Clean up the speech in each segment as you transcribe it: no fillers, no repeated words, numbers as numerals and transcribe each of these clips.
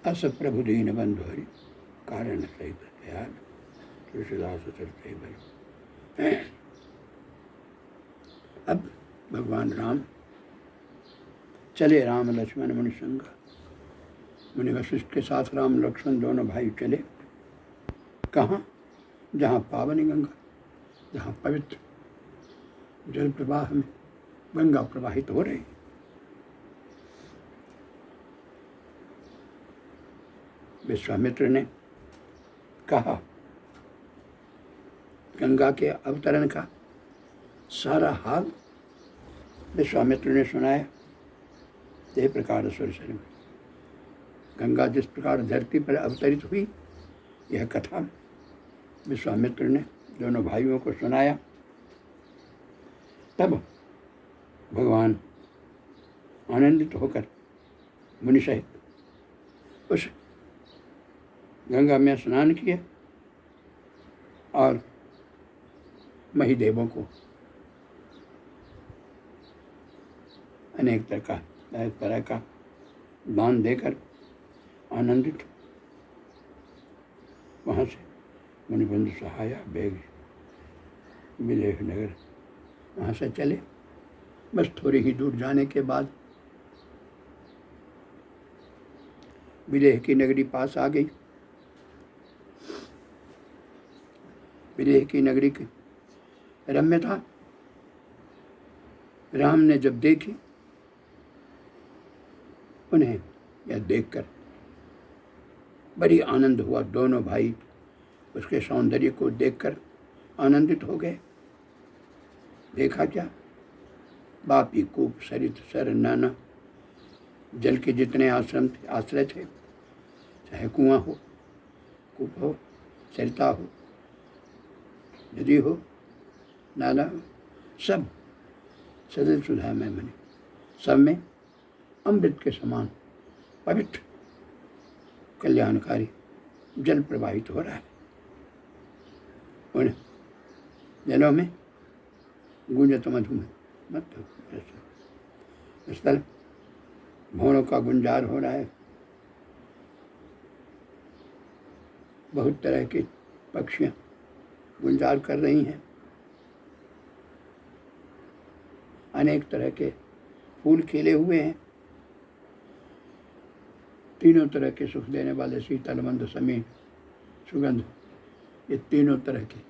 अस प्रभु दीन बंधु हरि कारण सहित दयाल तुलसीदास चलते बल। अब भगवान राम चले, राम लक्ष्मण मुनि संग। मुनि वशिष्ठ के साथ राम लक्ष्मण दोनों भाई चले। कहाँ? जहाँ पावनी गंगा, जहाँ पवित्र जल प्रवाह में गंगा प्रवाहित हो रही। विश्वामित्र ने कहा, गंगा के अवतरण का सारा हाल विश्वामित्र ने सुनाया। इस प्रकार सुरसर में गंगा जिस प्रकार धरती पर अवतरित हुई, यह कथा विश्वामित्र ने दोनों भाइयों को सुनाया। तब भगवान आनंदित होकर मुनि सहित उस गंगा में स्नान किए और महिदेवों को अनेक तरह का दान देकर आनंदित वहाँ से मुनिबंधु सहाया बेग विलेह नगर वहाँ से चले। बस थोड़ी ही दूर जाने के बाद विलेह की नगरी पास आ गई। विलेह की नगरी की रम्यता राम ने जब देखी, उन्हें यह देखकर बड़ी आनंद हुआ। दोनों भाई उसके सौंदर्य को देखकर आनंदित हो गए। देखा क्या? बापी, कूप, सरित, सर, नाना जल के जितने आश्रय थे, चाहे कुआं हो, कूप हो, सरिता हो, नदी हो, नाला हो, सब सजल सुधा में बने। सब में अमृत के समान पवित्र कल्याणकारी जल प्रवाहित हो रहा है। उन जलों में गूंजत मधुमेह मत स्थल भौरों का गुंजार हो रहा है। बहुत तरह की पक्षियां गुंजार कर रही हैं। अनेक तरह के फूल खिले हुए हैं। तीनों तरह के सुख देने वाले शीतल, मंद, समीर, सुगंध, ये तीनों तरह की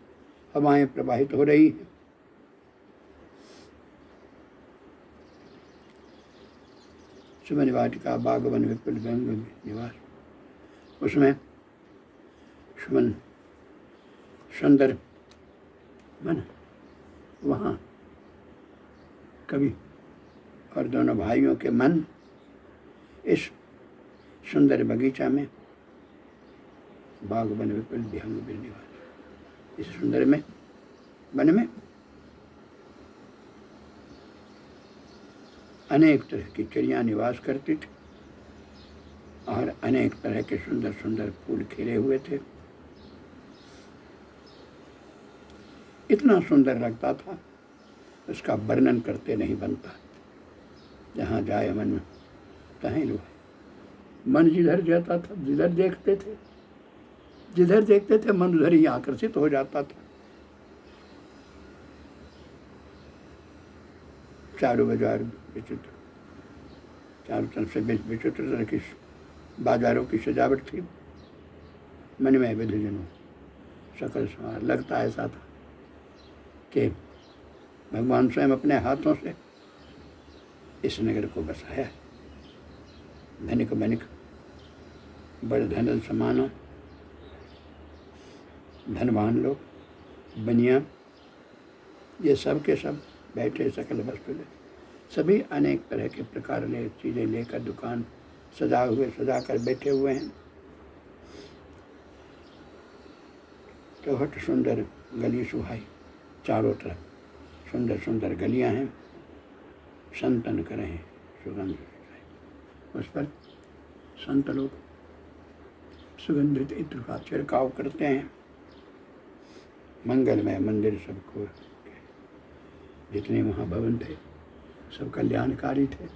हवाएं प्रवाहित हो रही हैं। सुमन वाटिका बागवन विपुल गंग निवास, उसमें सुमन सुंदर मन, वहाँ कवि और दोनों भाइयों के मन इस सुंदर बगीचा में बागवन विपुल विहंग निवास, इस सुंदर में वन में अनेक तरह की चिड़ियाँ निवास करती थी और अनेक तरह के सुंदर सुंदर फूल खिले हुए थे। इतना सुंदर लगता था, उसका वर्णन करते नहीं बनता। जहाँ जाए मन में तहीं रुए। मन जिधर जाता था, जिधर देखते थे मन उधर ही आकर्षित हो जाता था। चारों बाजार विचित्र, चारों तरफ से विचित्र तरह की बाजारों की सजावट थी। मन में विधिजनों सकल सवार लगता ऐसा था कि भगवान स्वयं अपने हाथों से इस नगर को बसाया है। धनिक बनिक, बड़े धनल समानों, धनवान लोग, बनिया, ये सब के सब बैठे सकल वस्तु ले, सभी अनेक तरह के प्रकार ले चीज़ें लेकर दुकान सजा कर बैठे हुए हैं। चौहट सुंदर गली सुहाई, चारों तरफ सुंदर सुंदर गलियां हैं। संतन करें सुगंध, उस पर संत लोग सुगंधित इत्र का छिड़काव करते हैं। मंगलमय मंदिर सबको, जितने वहाँ भवन थे सब कल्याणकारी थे।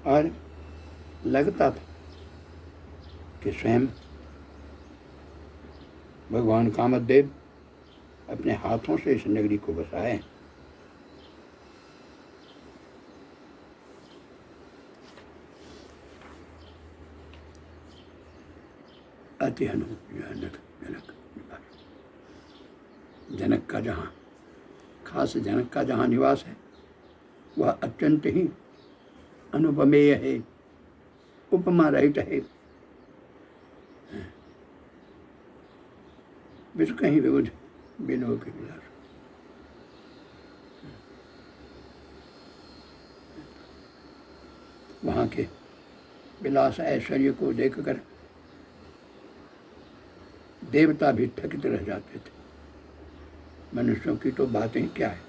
और लगता था कि स्वयं भगवान कामदेव अपने हाथों से इस नगरी को बसाए। अति हनु जनक जनक का जहाँ खास जनक का जहाँ निवास है वह अत्यंत ही अनुपमेय है, उपमा रहित है। विश्व कहीं विबुध बिलो के विलास। वहाँ के विलास ऐश्वर्य को देखकर देवता भी थकित रह जाते थे। मनुष्यों की तो बातें क्या है।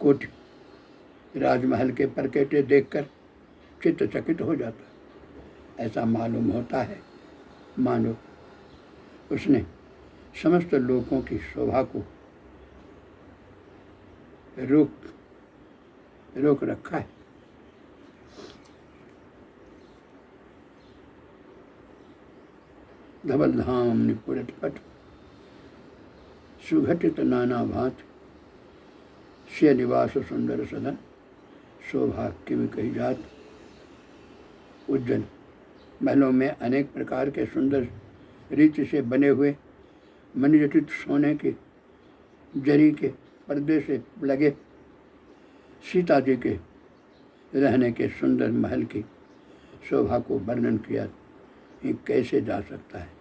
कोटि राजमहल के परकेटे देखकर चित्त चकित हो जाता। ऐसा मालूम होता है मानो उसने समस्त लोगों की शोभा को रोक रखा है। धवल धाम निपुरत पट सुघटित नाना भांति से निवास सुंदर सदन शोभा किम कही जात। उज्जैन महलों में अनेक प्रकार के सुंदर रीति से बने हुए मणिजटित सोने के जरी के पर्दे से लगे सीता जी के रहने के सुंदर महल की शोभा को वर्णन किया ही कैसे जा सकता है।